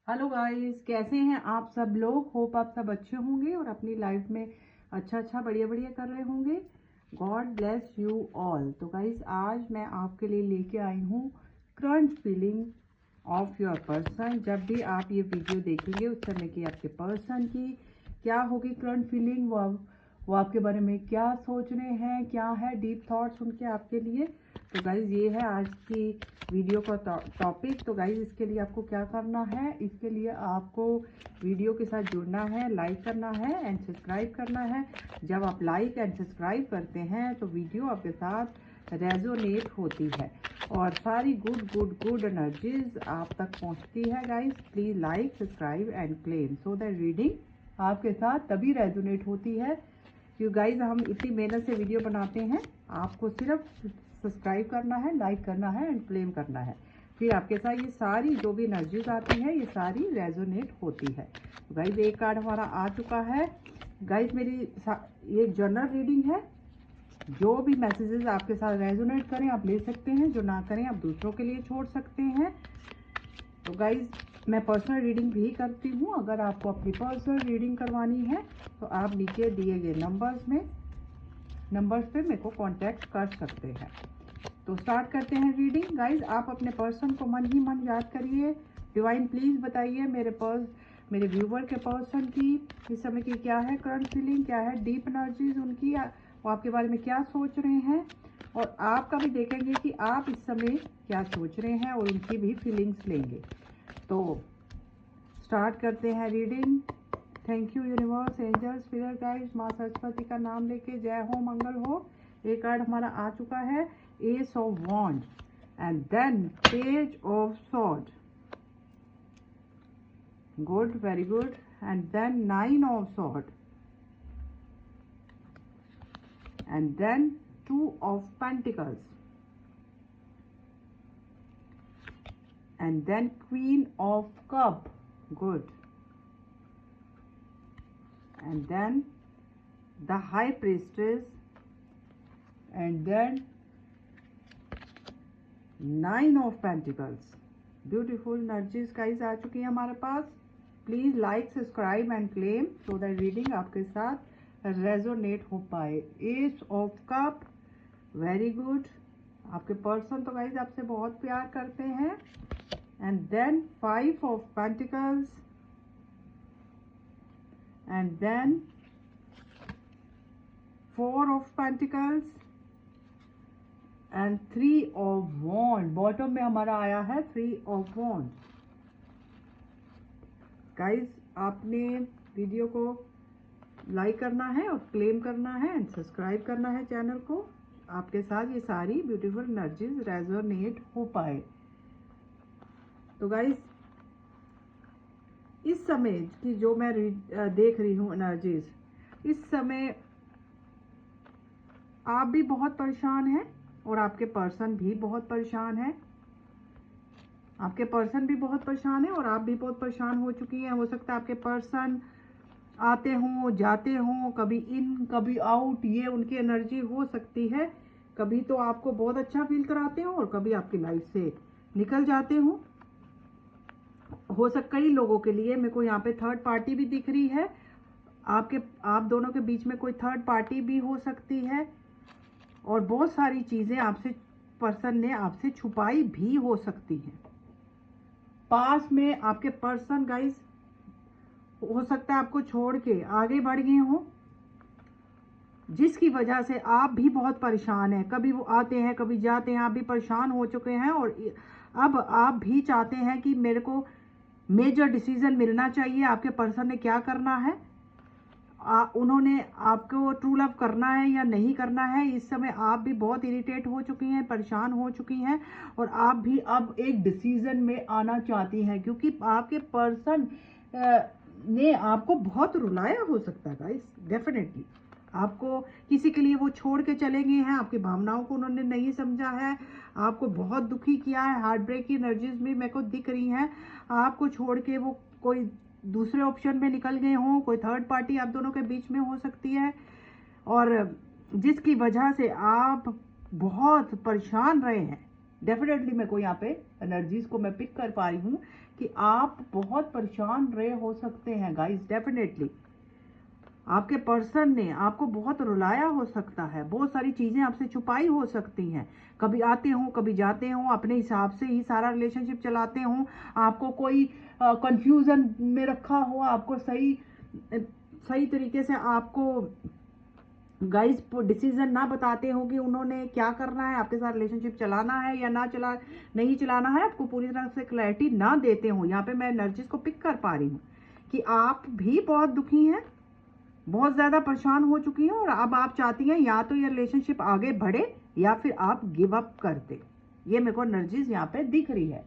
Hello guys, कैसे हैं आप सब लोग। होप आप सब अच्छे होंगे और अपनी लाइफ में अच्छा बढ़िया बढ़िया कर रहे होंगे। God bless you all. तो गाइस, आज मैं आपके लिए लेके आई हूँ current feeling of your person. जब भी आप ये वीडियो देखेंगे उस समय की आपके पर्सन की क्या होगी करंट फीलिंग, वो आपके बारे में क्या सोच रहे हैं, क्या है डीप थॉट्स उनके आपके लिए। तो गाइज, ये है आज की वीडियो का टॉपिक। तो गाइज, इसके लिए आपको क्या करना है, इसके लिए आपको वीडियो के साथ जुड़ना है, लाइक करना है एंड सब्सक्राइब करना है। जब आप लाइक एंड सब्सक्राइब करते हैं तो वीडियो आपके साथ रेजोनेट होती है और सारी गुड एनर्जीज आप तक पहुंचती है। Guys, please like subscribe and claim so that reading आपके साथ तभी रेजोनेट होती है। क्यों गाइज, हम इतनी मेहनत से वीडियो बनाते हैं, आपको सिर्फ सब्सक्राइब करना है, लाइक करना है एंड क्लेम करना है। फिर आपके साथ ये सारी जो भी एनर्जीज आती है ये सारी रेजोनेट होती है। तो गाइज, एक कार्ड हमारा आ चुका है। गाइज, मेरी ये जनरल रीडिंग है। जो भी मैसेजेस आपके साथ रेजोनेट करें आप ले सकते हैं, जो ना करें आप दूसरों के लिए छोड़ सकते हैं। तो गाइज, मैं पर्सनल रीडिंग भी करती हूँ। अगर आपको अपनी पर्सनल रीडिंग करवानी है तो आप नीचे दिए गए नंबर्स पे मेरे को कांटेक्ट कर सकते हैं। तो स्टार्ट करते हैं रीडिंग। गाइज, आप अपने पर्सन को मन ही मन याद करिए। डिवाइन प्लीज बताइए मेरे व्यूवर के पर्सन की इस समय की क्या है करंट फीलिंग, क्या है डीप एनर्जीज उनकी, वो आपके बारे में क्या सोच रहे हैं। और आपका भी देखेंगे कि आप इस समय क्या सोच रहे हैं और उनकी भी फीलिंग्स लेंगे। तो स्टार्ट करते हैं reading. Thank you universe, angels, spirit guides, माँ सरस्वती का नाम लेके जय हो, मंगल हो। एक कार्ड हमारा आ चुका है, ace of wand and then page of sword. Good, very good. And then nine of sword and then two of pentacles and then queen of cup. Good. And then the high priestess and then nine of pentacles. Beautiful energies guys आ चुकी है हमारे पास। Please like subscribe and claim so that reading आपके साथ resonate हो पाए। Ace of cups, very good. आपके पर्सन तो गाइज आपसे बहुत प्यार करते हैं। And then five of pentacles and then four of pentacles and three of wand. Bottom में हमारा आया है थ्री ऑफ वॉन्ड। गाइज, आपने वीडियो को लाइक करना है और क्लेम करना है एंड सब्सक्राइब करना है चैनल को। आपके साथ ये सारी ब्यूटीफुल एनर्जीज रेजोनेट हो पाए। तो गाइज, इस समय की जो मैं देख रही हूँ एनर्जीज, इस समय आप भी बहुत परेशान हैं और आपके पर्सन भी बहुत परेशान है। आपके पर्सन भी बहुत परेशान है और आप भी बहुत परेशान हो चुकी हैं। हो सकता है आपके पर्सन आते हों, जाते हों, कभी इन कभी आउट, ये उनकी एनर्जी हो सकती है। कभी तो आपको बहुत अच्छा फील कराते हो और कभी आपकी लाइफ से निकल जाते हो। सकता कई लोगों के लिए मेरे को यहाँ पे थर्ड पार्टी भी दिख रही है। आप दोनों के बीच में कोई थर्ड पार्टी भी हो सकती है और बहुत सारी चीजें आपसे पर्सन ने आपसे छुपाई भी हो सकती हैं। पास में आपके पर्सन गाइस हो सकता है आपको छोड़ के आगे बढ़ गए हों, जिसकी वजह से आप भी बहुत परेशान हैं। कभी वो आते हैं, कभी जाते हैं, आप भी परेशान हो चुके हैं और अब आप भी चाहते हैं कि मेरे को मेजर डिसीजन मिलना चाहिए। आपके पर्सन ने क्या करना है, उन्होंने आपको ट्रू लव करना है या नहीं करना है। इस समय आप भी बहुत इरिटेट हो चुकी हैं, परेशान हो चुकी हैं और आप भी अब एक डिसीजन में आना चाहती हैं, क्योंकि आपके पर्सन ने आपको बहुत रुलाया हो सकता है गाइस। डेफिनेटली आपको किसी के लिए वो छोड़ के चले गए हैं, आपकी भावनाओं को उन्होंने नहीं समझा है, आपको बहुत दुखी किया है। हार्ट ब्रेक की एनर्जीज भी मेरे को दिख रही हैं। आपको छोड़ के वो कोई दूसरे ऑप्शन में निकल गए हों, कोई थर्ड पार्टी आप दोनों के बीच में हो सकती है और जिसकी वजह से आप बहुत परेशान रहे हैं। डेफिनेटली मेरे को यहाँ पे एनर्जीज को मैं पिक कर पा रही हूँ कि आप बहुत परेशान रहे हो सकते हैं गाइस। डेफिनेटली आपके पर्सन ने आपको बहुत रुलाया हो सकता है, बहुत सारी चीजें आपसे छुपाई हो सकती हैं। कभी आते हो कभी जाते हो, अपने हिसाब से ही सारा रिलेशनशिप चलाते हो, आपको कोई कंफ्यूजन में रखा हो, आपको सही सही तरीके से आपको गाइस डिसीजन ना बताते हो कि उन्होंने क्या करना है, आपके साथ रिलेशनशिप चलाना है या नहीं चलाना है, आपको पूरी तरह से क्लैरिटी ना देते हो। यहाँ पे मैं एनर्जीज को पिक कर पा रही हूँ कि आप भी बहुत दुखी हैं, बहुत ज्यादा परेशान हो चुकी हैं, और अब आप चाहती हैं या तो ये रिलेशनशिप आगे बढ़े या फिर आप गिव अप कर दे। ये मेरे को एनर्जीज यहाँ पे दिख रही है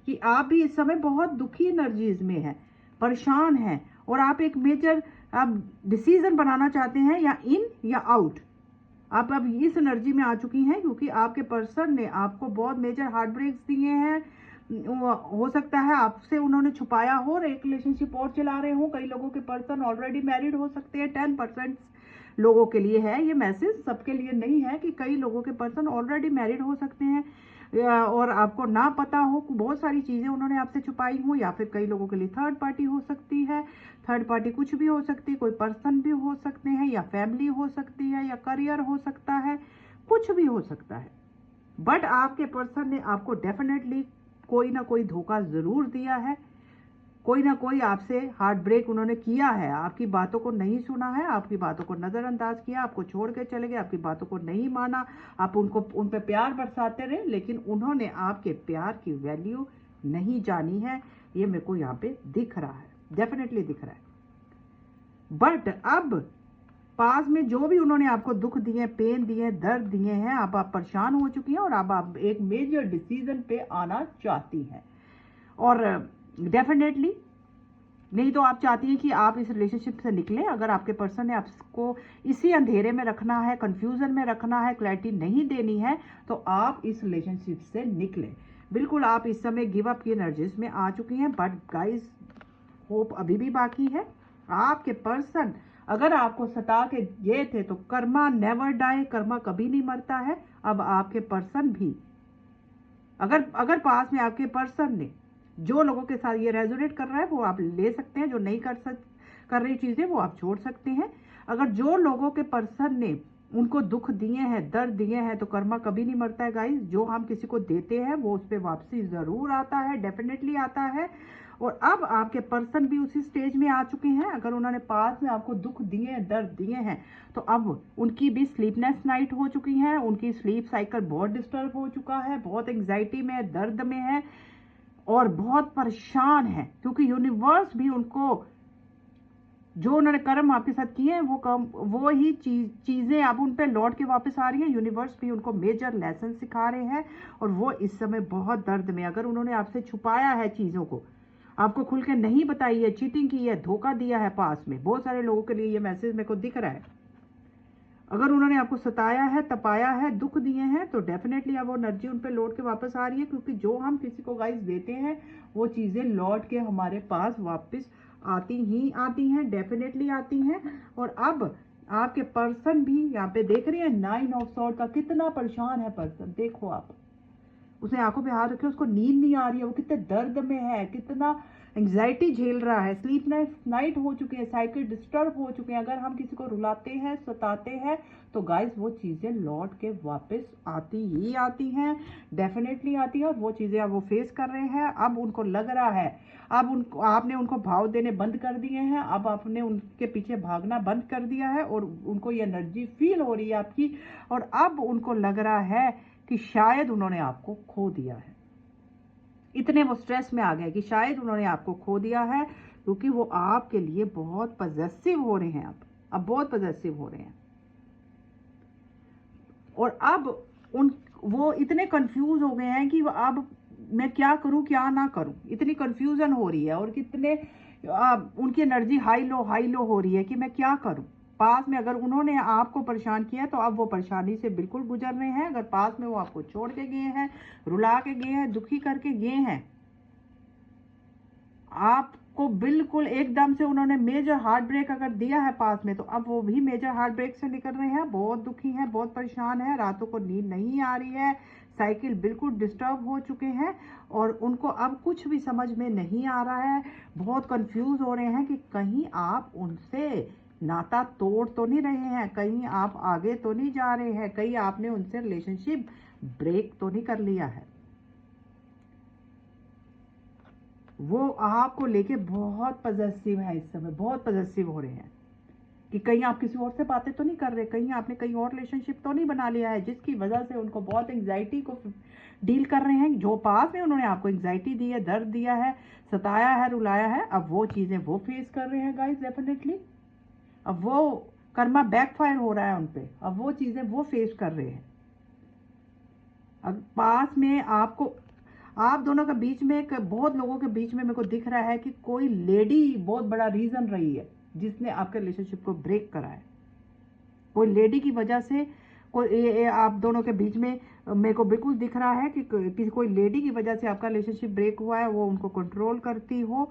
कि आप भी इस समय बहुत दुखी एनर्जीज में हैं, परेशान हैं, और आप एक मेजर आप डिसीजन बनाना चाहते हैं, या इन या आउट। आप अब इस एनर्जी में आ चुकी हैं क्योंकि आपके पर्सन ने आपको बहुत मेजर हार्ट ब्रेक्स दिए हैं। हो सकता है आपसे उन्होंने छुपाया हो और एक रिलेशनशिप और चला रहे हो। कई लोगों के पर्सन ऑलरेडी मैरिड हो सकते हैं। 10% लोगों के लिए है ये मैसेज, सबके लिए नहीं है, कि कई लोगों के पर्सन ऑलरेडी मैरिड हो सकते हैं और आपको ना पता हो, बहुत सारी चीजें उन्होंने आपसे छुपाई हो। या फिर कई लोगों के लिए थर्ड पार्टी हो सकती है। थर्ड पार्टी कुछ भी हो सकती है, कोई पर्सन भी हो सकते हैं, या फैमिली हो सकती है, या करियर हो सकता है, कुछ भी हो सकता है। बट आपके पर्सन ने आपको डेफिनेटली कोई ना कोई धोखा जरूर दिया है, कोई ना कोई आपसे हार्ट ब्रेक उन्होंने किया है, आपकी बातों को नहीं सुना है, आपकी बातों को नजरअंदाज किया, आपको छोड़ के चले गए, आपकी बातों को नहीं माना, आप उन पे प्यार बरसाते रहे, लेकिन उन्होंने आपके प्यार की वैल्यू नहीं जानी है। ये मेरे को यहाँ पे दिख रहा है, डेफिनेटली दिख रहा है। बट अब पास में जो भी उन्होंने आपको दुख दिए, पेन दिए, दर्द दिए हैं, अब आप परेशान हो चुकी हैं और अब आप एक मेजर डिसीजन पे आना चाहती हैं। और डेफिनेटली नहीं तो आप चाहती हैं कि आप इस रिलेशनशिप से निकलें। अगर आपके पर्सन ने आपको इसी अंधेरे में रखना है, कंफ्यूजन में रखना है, क्लैरिटी नहीं देनी है, तो आप इस रिलेशनशिप से निकलें। बिल्कुल आप इस समय गिव अप की एनर्जीज में आ चुकी हैं। बट गाइस होप अभी भी बाकी है। आपके पर्सन अगर आपको सता के गए थे तो कर्मा नेवर डाई, कर्मा कभी नहीं मरता है। अब आपके पर्सन भी अगर पास में आपके पर्सन ने जो लोगों के साथ ये रेजोनेट कर रहा है वो आप ले सकते हैं, जो नहीं कर रही चीजें वो आप छोड़ सकते हैं। अगर जो लोगों के पर्सन ने उनको दुख दिए हैं, दर्द दिए हैं, तो कर्मा कभी नहीं मरता है गाइस। जो हम किसी को देते हैं वो उस पर वापसी जरूर आता है, डेफिनेटली आता है। और अब आपके पर्सन भी उसी स्टेज में आ चुके हैं। अगर उन्होंने पास में आपको दुख दिए हैं, दर्द दिए हैं, तो अब उनकी भी स्लीपलेस नाइट हो चुकी है, उनकी स्लीप साइकिल बहुत डिस्टर्ब हो चुका है, बहुत एंग्जाइटी में, दर्द में है और बहुत परेशान है, क्योंकि यूनिवर्स भी उनको जो उन्होंने कर्म आपके साथ किए हैं वो ही चीजें अब उन पे लौट के वापस आ रही हैं। यूनिवर्स भी उनको मेजर लेसन सिखा रहे हैं और वो इस समय बहुत दर्द में। अगर उन्होंने आपसे छुपाया है चीजों को, आपको खुल के नहीं बताई है, चीटिंग की है, धोखा दिया है पास में, बहुत सारे लोगों के लिए ये मैसेज मेरे को दिख रहा है। अगर उन्होंने आपको सताया है, तपाया है, दुख दिए हैं, तो डेफिनेटली अब वो एनर्जी उन पे लौट के वापस आ रही है, क्योंकि जो हम किसी को गाइस देते हैं वो चीजें लौट के हमारे पास वापस आती हैं, डेफिनेटली आती हैं। और अब आपके पर्सन भी यहाँ पे देख रही है 9 ऑफ सॉर्ड का, कितना परेशान है पर्सन। देखो आप, उसने आंखों पे हाथ रखे, उसको नींद नहीं आ रही है, वो कितने दर्द में है, कितना एंग्जाइटी झेल रहा है, स्लीपलेस नाइट हो चुकी है, साइकिल डिस्टर्ब हो चुके हैं। अगर हम किसी को रुलाते हैं, सताते हैं, तो गाइस वो चीजें लौट के वापस आती हैं, डेफिनेटली आती है। और वो चीजें अब वो फेस कर रहे हैं। अब उनको लग रहा है, अब आपने उनको भाव देने बंद कर दिए हैं, अब आपने उनके पीछे भागना बंद कर दिया है और उनको ये एनर्जी फील हो रही है आपकी। और अब उनको लग रहा है कि शायद उन्होंने आपको खो दिया है। इतने वो स्ट्रेस में आ गए कि शायद उन्होंने आपको खो दिया है, क्योंकि वो आपके लिए बहुत पजेसिव हो रहे हैं। अब बहुत पजेसिव हो रहे हैं। और अब वो इतने कंफ्यूज हो गए हैं कि अब मैं क्या करूं क्या ना करूं, इतनी कंफ्यूजन हो रही है। और कितने उनकी एनर्जी हाई लो हो रही है कि मैं क्या करूं। पास में अगर उन्होंने आपको परेशान किया तो अब वो परेशानी से बिल्कुल गुजर रहे हैं। अगर पास में वो आपको छोड़ के गए हैं, रुला के गए हैं, दुखी करके गए हैं, आपको बिल्कुल एकदम से उन्होंने मेजर हार्ट ब्रेक अगर दिया है पास में, तो अब वो भी मेजर हार्ट ब्रेक से निकल रहे हैं, बहुत दुखी हैं, बहुत परेशान है, रातों को नींद नहीं आ रही है, साइकिल बिल्कुल डिस्टर्ब हो चुके हैं और उनको अब कुछ भी समझ में नहीं आ रहा है, बहुत कंफ्यूज हो रहे हैं कि कहीं आप उनसे नाता तोड़ तो नहीं रहे हैं, कहीं आप आगे तो नहीं जा रहे हैं, कहीं आपने उनसे रिलेशनशिप ब्रेक तो नहीं कर लिया है। वो आपको लेके बहुत पॉजेसिव है, इस समय बहुत पॉजेसिव हो रहे हैं कि कहीं आप किसी और से बातें तो नहीं कर रहे, कहीं आपने कहीं और रिलेशनशिप तो नहीं बना लिया है, जिसकी वजह से उनको बहुत एंग्जाइटी को डील कर रहे हैं। जो पास में उन्होंने आपको एंग्जाइटी दी है, दर्द दिया है, सताया है, रुलाया है, अब वो चीज़ें वो फेस कर रहे हैं गाइस डेफिनेटली। अब वो कर्मा बैकफायर हो रहा है उन पे, अब वो चीज़ें वो फेस कर रहे हैं। अब पास में आपको, आप दोनों के बीच में, बहुत लोगों के बीच में मेरे को दिख रहा है कि कोई लेडी बहुत बड़ा रीज़न रही है जिसने आपके रिलेशनशिप को ब्रेक करा है। कोई लेडी की वजह से कोई आप दोनों के बीच में मेरे को बिल्कुल दिख रहा है कि कोई लेडी की वजह से आपका रिलेशनशिप ब्रेक हुआ है, वो उनको कंट्रोल करती हो,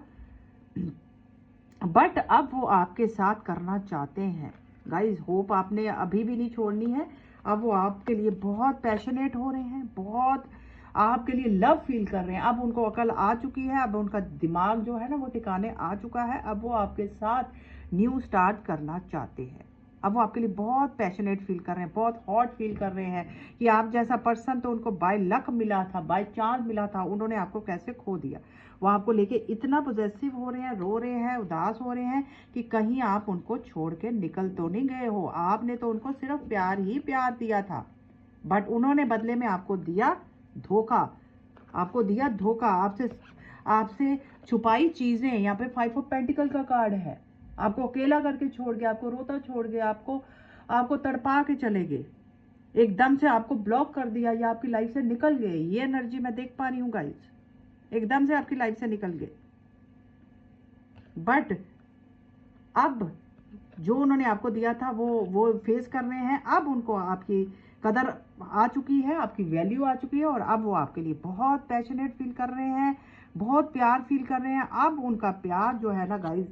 बट अब वो आपके साथ करना चाहते हैं। गाइस होप आपने अभी भी नहीं छोड़नी है। अब वो आपके लिए बहुत पैशनेट हो रहे हैं, बहुत आपके लिए लव फील कर रहे हैं। अब उनको अकल आ चुकी है, अब उनका दिमाग जो है ना वो ठिकाने आ चुका है। अब वो आपके साथ न्यू स्टार्ट करना चाहते हैं। अब वो आपके लिए बहुत पैशनेट फील कर रहे हैं, बहुत हॉट फील कर रहे हैं कि आप जैसा पर्सन तो उनको बाय लक मिला था, बाय चांस मिला था, उन्होंने आपको कैसे खो दिया। वो आपको लेके इतना पॉजेसिव हो रहे हैं, रो रहे हैं, उदास हो रहे हैं कि कहीं आप उनको छोड़ के निकल तो नहीं गए हो। आपने तो उनको सिर्फ प्यार ही प्यार दिया था, बट उन्होंने बदले में आपको दिया धोखा, आपको दिया धोखा, आपसे आपसे छुपाई चीजें। यहाँ पे 5 ऑफ पेंटिकल का कार्ड है। आपको अकेला करके छोड़ गए, आपको रोता छोड़ गया, आपको तड़पा के चले गए, एकदम से आपको ब्लॉक कर दिया या आपकी लाइफ से निकल गए। ये एनर्जी मैं देख पा रही हूँ गाइस, एकदम से आपकी लाइफ से निकल गए। बट अब जो उन्होंने आपको दिया था वो फेस कर रहे हैं। अब उनको आपकी कदर आ चुकी है, आपकी वैल्यू आ चुकी है, और अब वो आपके लिए बहुत पैशनेट फील कर रहे हैं, बहुत प्यार फील कर रहे हैं। अब उनका प्यार जो है ना गाइस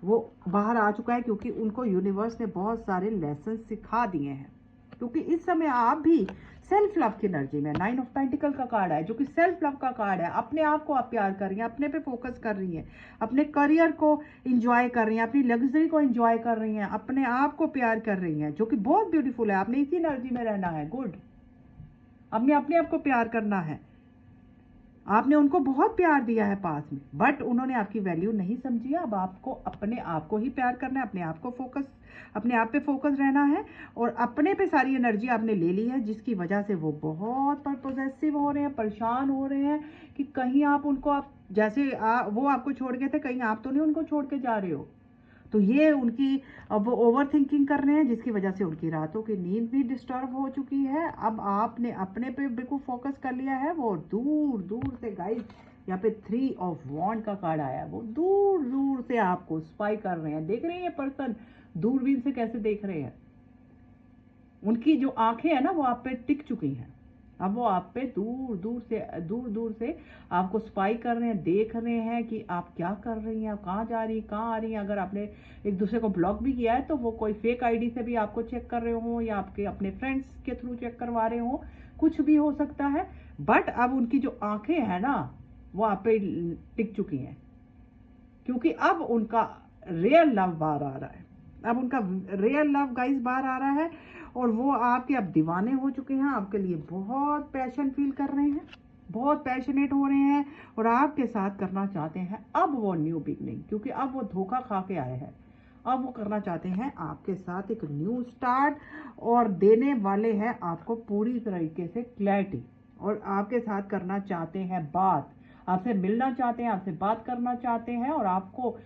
वो बाहर आ चुका है, क्योंकि उनको यूनिवर्स ने बहुत सारे लेसन सिखा दिए हैं। क्योंकि इस समय आप भी सेल्फ लव की एनर्जी में, 9 ऑफ पेंटिकल का कार्ड है जो कि सेल्फ लव का कार्ड है। अपने आप को आप प्यार कर रही हैं, अपने पे फोकस कर रही हैं, अपने करियर को इंजॉय कर रही हैं, अपनी लग्जरी को इंजॉय कर रही हैं, अपने आप को प्यार कर रही हैं, जो कि बहुत ब्यूटीफुल है। आपने इसी एनर्जी में रहना है। गुड, अपने आप को प्यार करना है। आपने उनको बहुत प्यार दिया है पास में, बट उन्होंने आपकी वैल्यू नहीं समझी। अब आपको अपने आप को ही प्यार करना है, अपने आप पे फोकस रहना है, और अपने पे सारी एनर्जी आपने ले ली है, जिसकी वजह से वो बहुत पॉजेसिव हो रहे हैं, परेशान हो रहे हैं कि कहीं आप उनको, आप जैसे वो आपको छोड़ गए थे, कहीं आप तो नहीं उनको छोड़ के जा रहे हो। तो ये उनकी, अब वो ओवर थिंकिंग कर रहे हैं, जिसकी वजह से उनकी रातों की नींद भी डिस्टर्ब हो चुकी है। अब आपने अपने पे बिल्कुल फोकस कर लिया है। वो दूर दूर से गाइस, यहाँ पे 3 ऑफ वॉन्ड का कार्ड आया है, वो दूर दूर से आपको स्पाई कर रहे हैं। देख रहे हैं ये पर्सन दूरबीन से कैसे देख रहे हैं। उनकी जो आंखें हैं ना वो आप पे टिक चुकी हैं। अब वो आप पे दूर दूर से आपको स्पाई कर रहे हैं, देख रहे हैं कि आप क्या कर रही हैं, आप कहाँ जा रही हैं, कहाँ आ रही हैं। अगर आपने एक दूसरे को ब्लॉक भी किया है तो वो कोई फेक आईडी से भी आपको चेक कर रहे हो, या आपके अपने फ्रेंड्स के थ्रू चेक करवा रहे हो, कुछ भी हो सकता है। बट अब उनकी जो आंखें हैं ना वो आप पे टिक चुकी हैं, क्योंकि अब उनका रियल लव बाहर आ रहा है। अब उनका रियल लव गाइस बाहर आ रहा है, और वो आपके अब दीवाने हो चुके हैं, आपके लिए बहुत पैशन फील कर रहे हैं, बहुत पैशनेट हो रहे हैं, और आपके साथ करना चाहते हैं अब वो न्यू बिगनिंग, क्योंकि अब वो धोखा खा के आए हैं। अब वो करना चाहते हैं आपके साथ एक न्यू स्टार्ट, और देने वाले हैं आपको पूरी तरीके से क्लैरिटी, और आपके साथ करना चाहते हैं बात, आपसे मिलना चाहते हैं, आपसे बात करना चाहते हैं। और आपको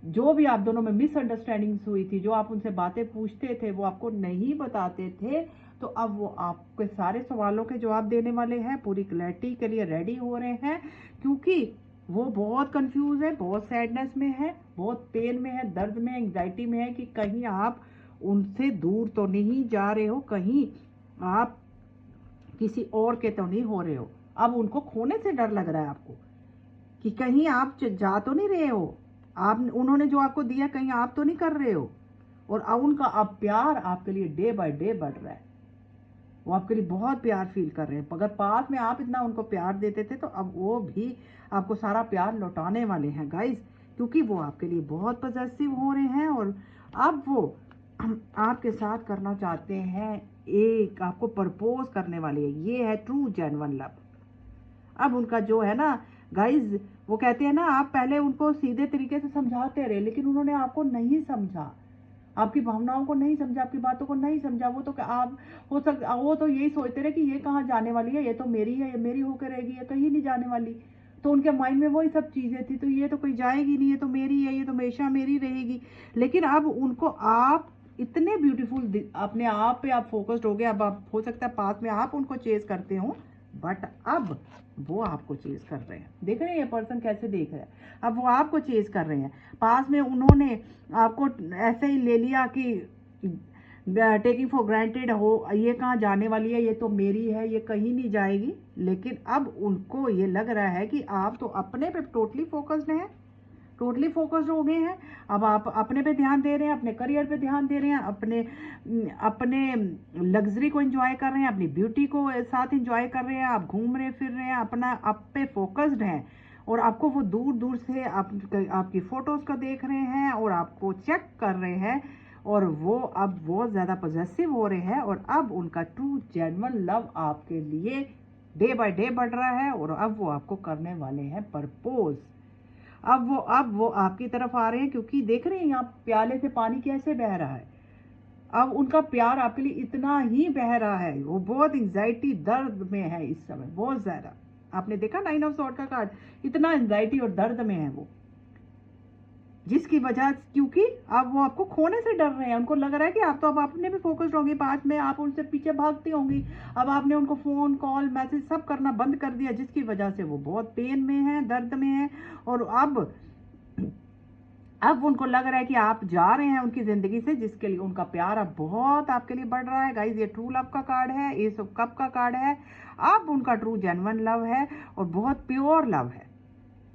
जो भी आप दोनों में मिसअंडरस्टैंडिंग्स हुई थी, जो आप उनसे बातें पूछते थे वो आपको नहीं बताते थे, तो अब वो आपके सारे सवालों के जवाब देने वाले हैं, पूरी क्लैरिटी के लिए रेडी हो रहे हैं। क्योंकि वो बहुत कंफ्यूज है, बहुत सैडनेस में है, बहुत पेन में है, दर्द में, एंग्जाइटी में है कि कहीं आप उनसे दूर तो नहीं जा रहे हो, कहीं आप किसी और के तो नहीं हो रहे हो। अब उनको खोने से डर लग रहा है आपको कि कहीं आप जा तो नहीं रहे हो, आप उन्होंने जो आपको दिया कहीं आप तो नहीं कर रहे हो। और अब उनका अब प्यार आपके लिए डे बाय डे बढ़ रहा है। वो आपके लिए बहुत प्यार फील कर रहे हैं। अगर पास में आप इतना उनको प्यार देते थे तो अब वो भी आपको सारा प्यार लौटाने वाले हैं गाइस, क्योंकि वो आपके लिए बहुत पॉजेसिव हो रहे हैं और अब वो आपके साथ करना चाहते हैं, एक आपको प्रपोज करने वाले हैं। ये है ट्रू जेन्युइन लव। अब उनका जो है ना गाइज, वो कहते हैं ना, आप पहले उनको सीधे तरीके से समझाते रहे लेकिन उन्होंने आपको नहीं समझा, आपकी भावनाओं को नहीं समझा, आपकी बातों को नहीं समझा। वो तो आप वो तो यही सोचते रहे कि ये कहाँ जाने वाली है, ये तो मेरी है, ये मेरी होकर रहेगी, ये कहीं नहीं जाने वाली। तो उनके माइंड में वही सब चीजें थी, तो ये तो कोई जाएगी नहीं, ये तो मेरी है, ये तो हमेशा मेरी रहेगी। लेकिन अब उनको आप इतने ब्यूटीफुल अपने आप पे आप फोकस्ड हो गए। अब आप हो सकता है पास में आप उनको चेज करते हो, बट अब वो आपको चेज कर रहे हैं। देख रहे हैं ये पर्सन कैसे देख रहे हैं, अब वो आपको चेज कर रहे हैं। पास में उन्होंने आपको ऐसे ही ले लिया कि टेकिंग फॉर ग्रांटेड हो, ये कहाँ जाने वाली है, ये तो मेरी है, ये कहीं नहीं जाएगी। लेकिन अब उनको ये लग रहा है कि आप तो अपने पे टोटली फोकस्ड हैं, टोटली फोकस्ड हो गए हैं। अब आप अपने पे ध्यान दे रहे हैं, अपने करियर पे ध्यान दे रहे हैं, अपने लग्जरी को एंजॉय कर रहे हैं, अपनी ब्यूटी को साथ एंजॉय कर रहे हैं, आप घूम रहे फिर रहे हैं, अपना आप पे फोकस्ड हैं। और आपको वो दूर दूर से आपकी फोटोज को देख रहे हैं और आपको चेक कर रहे हैं, और वो अब बहुत ज़्यादा पॉजेसिव हो रहे हैं। और अब उनका ट्रू जेन्युइन लव आपके लिए डे बाय डे बढ़ रहा है और अब वो आपको करने वाले हैं प्रपोज। अब वो आपकी तरफ आ रहे हैं, क्योंकि देख रहे हैं यहाँ प्याले से पानी कैसे बह रहा है। अब उनका प्यार आपके लिए इतना ही बह रहा है, वो बहुत एंजाइटी दर्द में है इस समय, बहुत ज्यादा। आपने देखा 9 ऑफ सॉर्ड का कार्ड, इतना एंजाइटी और दर्द में है वो, जिसकी वजह, क्योंकि अब वो आपको खोने से डर रहे हैं। उनको लग रहा है कि आप तो अब अपने भी फोकस्ड होंगी, पास में आप उनसे पीछे भागती होंगी। अब आपने उनको फोन कॉल मैसेज सब करना बंद कर दिया, जिसकी वजह से वो बहुत पेन में है, दर्द में है। और अब उनको लग रहा है कि आप जा रहे हैं उनकी जिंदगी से, जिसके लिए उनका प्यार अब बहुत आपके लिए बढ़ रहा है। गाइस ये ट्रू लव का कार्ड है, एस ऑफ कप का कार्ड है। अब उनका ट्रू जेन्युइन लव है और बहुत प्योर लव है।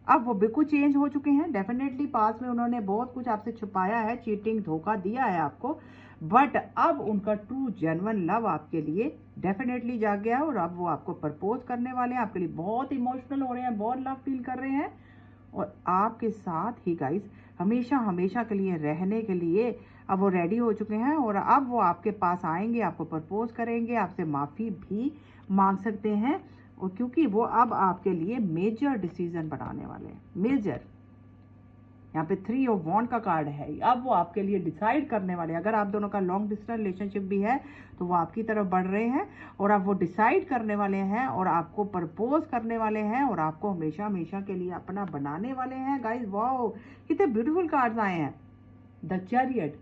अब वो बिल्कुल चेंज हो चुके हैं। डेफिनेटली पास में उन्होंने बहुत कुछ आपसे छुपाया है, चीटिंग धोखा दिया है आपको, बट अब उनका ट्रू जेन्युइन लव आपके लिए डेफिनेटली जाग गया और अब वो आपको प्रपोज करने वाले हैं। आपके लिए बहुत इमोशनल हो रहे हैं, बहुत लव फील कर रहे हैं और आपके साथ ही गाइस हमेशा हमेशा के लिए रहने के लिए अब वो रेडी हो चुके हैं। और अब वो आपके पास आएंगे, आपको प्रपोज करेंगे, आपसे माफ़ी भी मांग सकते हैं। और क्योंकि वो अब आपके लिए मेजर डिसीजन बनाने वाले हैं, मेजर। यहाँ पे 3 ऑफ वॉन्ड का कार्ड है। अब वो आपके लिए डिसाइड करने वाले हैं। अगर आप दोनों का लॉन्ग डिस्टेंस रिलेशनशिप भी है तो वो आपकी तरफ बढ़ रहे हैं और अब वो डिसाइड करने वाले हैं और आपको प्रपोज करने वाले हैं और आपको हमेशा हमेशा के लिए अपना बनाने वाले हैं। गाइस वाओ, कितने ब्यूटीफुल कार्ड्स आए हैं। The chariot.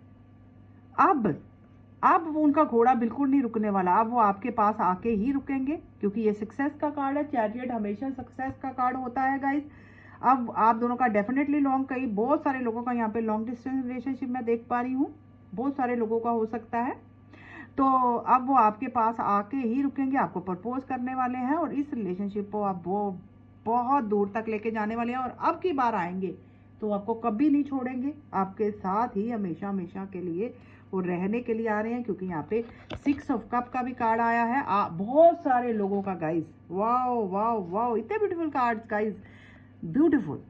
अब वो उनका घोड़ा बिल्कुल नहीं रुकने वाला, अब वो आपके पास आके ही रुकेंगे, क्योंकि ये सक्सेस का कार्ड है। चैरियट हमेशा सक्सेस का कार्ड होता है गाइस। अब आप दोनों का डेफिनेटली लॉन्ग, कई बहुत सारे लोगों का यहाँ पे लॉन्ग डिस्टेंस रिलेशनशिप मैं देख पा रही हूँ, बहुत सारे लोगों का हो सकता है। तो अब वो आपके पास आके ही रुकेंगे, आपको प्रपोज करने वाले हैं और इस रिलेशनशिप को आप वो बहुत दूर तक लेके जाने वाले हैं। और अब की बार आएंगे तो आपको कभी नहीं छोड़ेंगे, आपके साथ ही हमेशा हमेशा के लिए वो रहने के लिए आ रहे हैं। क्योंकि यहाँ पे 6 ऑफ कप का भी कार्ड आया है बहुत सारे लोगों का गाइस। वाओ वाओ वाओ, इतने ब्यूटीफुल कार्ड्स गाइस, ब्यूटीफुल।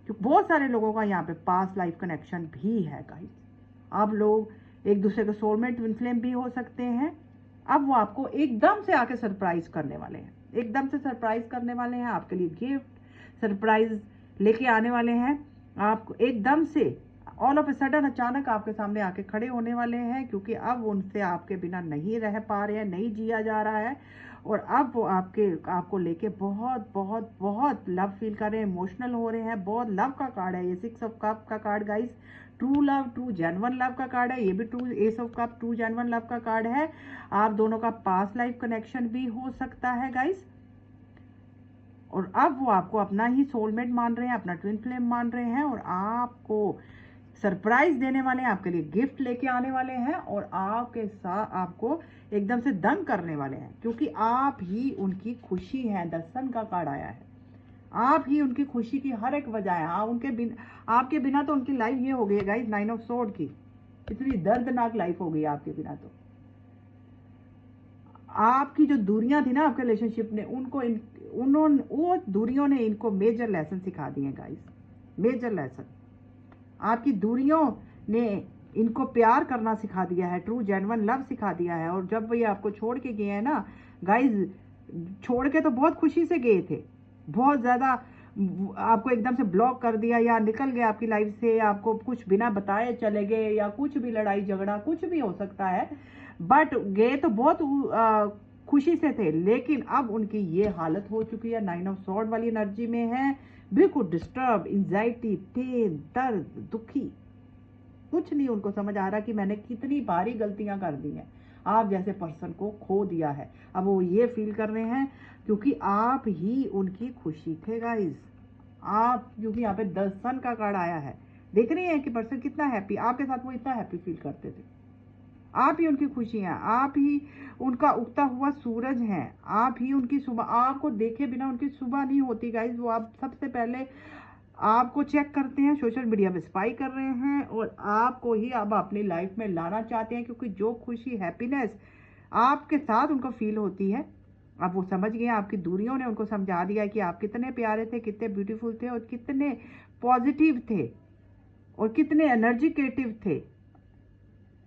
बहुत सारे लोगों का यहाँ पे पास्ट लाइफ कनेक्शन भी है गाइस। आप लोग एक दूसरे के सोलमेट ट्विन फ्लेम भी हो सकते हैं। अब वो आपको एकदम से आके सरप्राइज करने वाले हैं, एकदम से सरप्राइज करने वाले हैं, आपके लिए गिफ्ट सरप्राइज लेके आने वाले हैं। आपको एकदम से ऑल ऑफ ए सडन अचानक आपके सामने आके खड़े होने वाले हैं, क्योंकि अब उनसे आपके बिना नहीं रह पा रहे हैं, नहीं जिया जा रहा है। और अब वो आपको लेके बहुत बहुत बहुत लव फील कर रहे हैं, इमोशनल हो रहे हैं। बहुत लव का कार्ड है ये 6 ऑफ कप का card guys. True love, true genuine love का कार्ड है ये भी। True S of cup true genuine love का कार्ड है। आप दोनों का पास्ट लाइफ कनेक्शन भी हो सकता है गाइस। और अब वो आपको अपना ही सोलमेट मान रहे हैं, अपना ट्विन फ्लेम मान रहे हैं और आपको सरप्राइज देने वाले हैं, आपके लिए गिफ्ट लेके आने वाले हैं और आपके साथ आपको एकदम से दंग करने वाले हैं, क्योंकि आप ही उनकी खुशी है। द सन का कार्ड आया है, आप ही उनकी खुशी की हर एक वजह है। आपके बिना तो उनकी लाइफ ये हो गई है गाइस, 9 ऑफ सोर्ड की इतनी दर्दनाक लाइफ हो गई आपके बिना। तो आपकी जो दूरियां थी ना आपके रिलेशनशिप ने उन्होंने वो दूरियों ने इनको मेजर लेसन सिखा दिए गाइस, मेजर लेसन। आपकी दूरियों ने इनको प्यार करना सिखा दिया है, ट्रू जेन्युइन लव सिखा दिया है। और जब ये आपको छोड़ के गए हैं ना गाइस, छोड़ के तो बहुत खुशी से गए थे, बहुत ज़्यादा आपको एकदम से ब्लॉक कर दिया या निकल गए आपकी लाइफ से, आपको कुछ बिना बताए चले गए या कुछ भी लड़ाई झगड़ा कुछ भी हो सकता है, बट गए तो बहुत खुशी से थे। लेकिन अब उनकी ये हालत हो चुकी है, 9 ऑफ सॉर्ड वाली एनर्जी में है, बिल्कुल डिस्टर्ब, एंजाइटी, पेन, दर्द, दुखी, कुछ नहीं उनको समझ आ रहा कि मैंने कितनी भारी गलतियां कर दी हैं, आप जैसे पर्सन को खो दिया है। अब वो ये फील कर रहे हैं क्योंकि आप ही उनकी खुशी थे गाइस। आप, क्योंकि यहाँ पे 10 सन का कार्ड आया है, देख रहे हैं कि पर्सन कितना हैप्पी, आपके साथ वो इतना हैप्पी फील करते थे। आप ही उनकी खुशी हैं, आप ही उनका उगता हुआ सूरज हैं, आप ही उनकी सुबह। आपको देखे बिना उनकी सुबह नहीं होती गाइस। वो आप सबसे पहले आपको चेक करते हैं, सोशल मीडिया पे स्पाई कर रहे हैं और आपको ही अब अपनी लाइफ में लाना चाहते हैं, क्योंकि जो खुशी, हैप्पीनेस आपके साथ उनको फील होती है, अब वो समझ गए। आपकी दूरियों ने उनको समझा दिया कि आप कितने प्यारे थे, कितने ब्यूटीफुल थे और कितने पॉजिटिव थे और कितने एनर्जिकेटिव थे।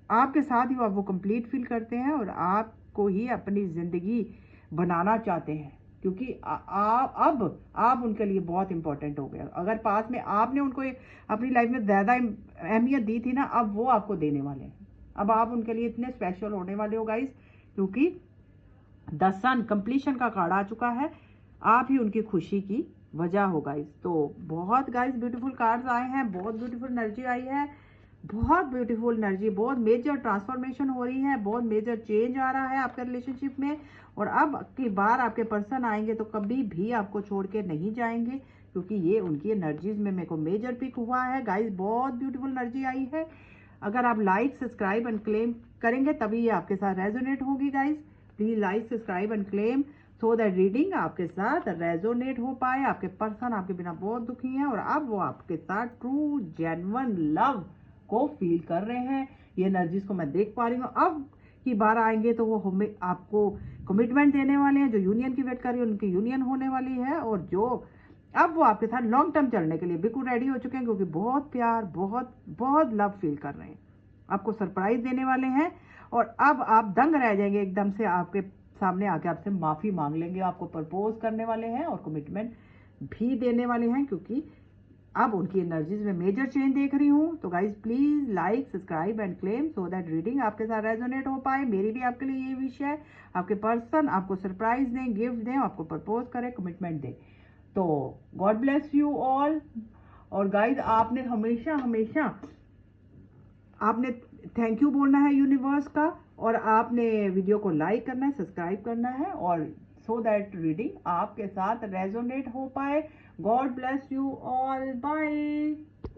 आपके साथ ही वो कंप्लीट फील करते हैं और आपको ही अपनी ज़िंदगी बनाना चाहते हैं, क्योंकि अब आप उनके लिए बहुत इंपॉर्टेंट हो गए। अगर पास में आपने उनको अपनी लाइफ में ज़्यादा अहमियत दी थी ना, अब वो आपको देने वाले हैं। अब आप उनके लिए इतने स्पेशल होने वाले हो गाइस, क्योंकि द सन कंप्लीशन का कार्ड आ चुका है। आप ही उनकी खुशी की वजह हो गाइस। तो बहुत गाइस ब्यूटीफुल कार्ड्स आए हैं, बहुत ब्यूटीफुल एनर्जी आई है, बहुत ब्यूटीफुल एनर्जी, बहुत मेजर ट्रांसफॉर्मेशन हो रही है, बहुत मेजर चेंज आ रहा है आपके रिलेशनशिप में। और अब की बार आपके पर्सन आएंगे तो कभी भी आपको छोड़ के नहीं जाएंगे, क्योंकि ये उनकी एनर्जीज में मेरे को मेजर पिक हुआ है गाइस। बहुत ब्यूटीफुल एनर्जी आई है। अगर आप लाइक, सब्सक्राइब एंड क्लेम करेंगे तभी ये आपके साथ रेजोनेट होगी guys. Please like, subscribe and claim so that reading आपके साथ रेजोनेट हो पाए। आपके पर्सन आपके बिना बहुत दुखी हैं और अब वो आपके साथ ट्रू जेन्युइन लव को फील कर रहे हैं। ये एनर्जीज को मैं देख पा रही हूँ। अब की बार आएंगे तो वो हमें आपको कमिटमेंट देने वाले हैं। जो यूनियन की वेट कर रही है उनकी यूनियन होने वाली है, और जो अब वो आपके साथ लॉन्ग टर्म चलने के लिए बिल्कुल रेडी हो चुके हैं, क्योंकि बहुत प्यार, बहुत बहुत लव फील कर रहे हैं। आपको सरप्राइज देने वाले हैं और अब आप दंग रह जाएंगे एकदम से, आपके सामने आके आपसे माफी मांग लेंगे, आपको प्रपोज करने वाले हैं और कमिटमेंट भी देने वाले हैं, क्योंकि अब उनकी एनर्जीज में मेजर चेंज देख रही हूँ। तो guys please like, subscribe and claim so that reading आपके साथ रेजोनेट हो पाए। मेरी भी आपके लिए ये विश है, आपके पर्सन आपको सरप्राइज दें, गिफ्ट दें, आपको प्रपोज करें, कमिटमेंट दें। तो गॉड ब्लेस यू ऑल। और गाइज आपने हमेशा हमेशा आपने थैंक यू बोलना है यूनिवर्स का, और आपने वीडियो को लाइक करना है, सब्सक्राइब करना है, और सो दैट रीडिंग आपके साथ रेजोनेट हो पाए। God bless you all, bye.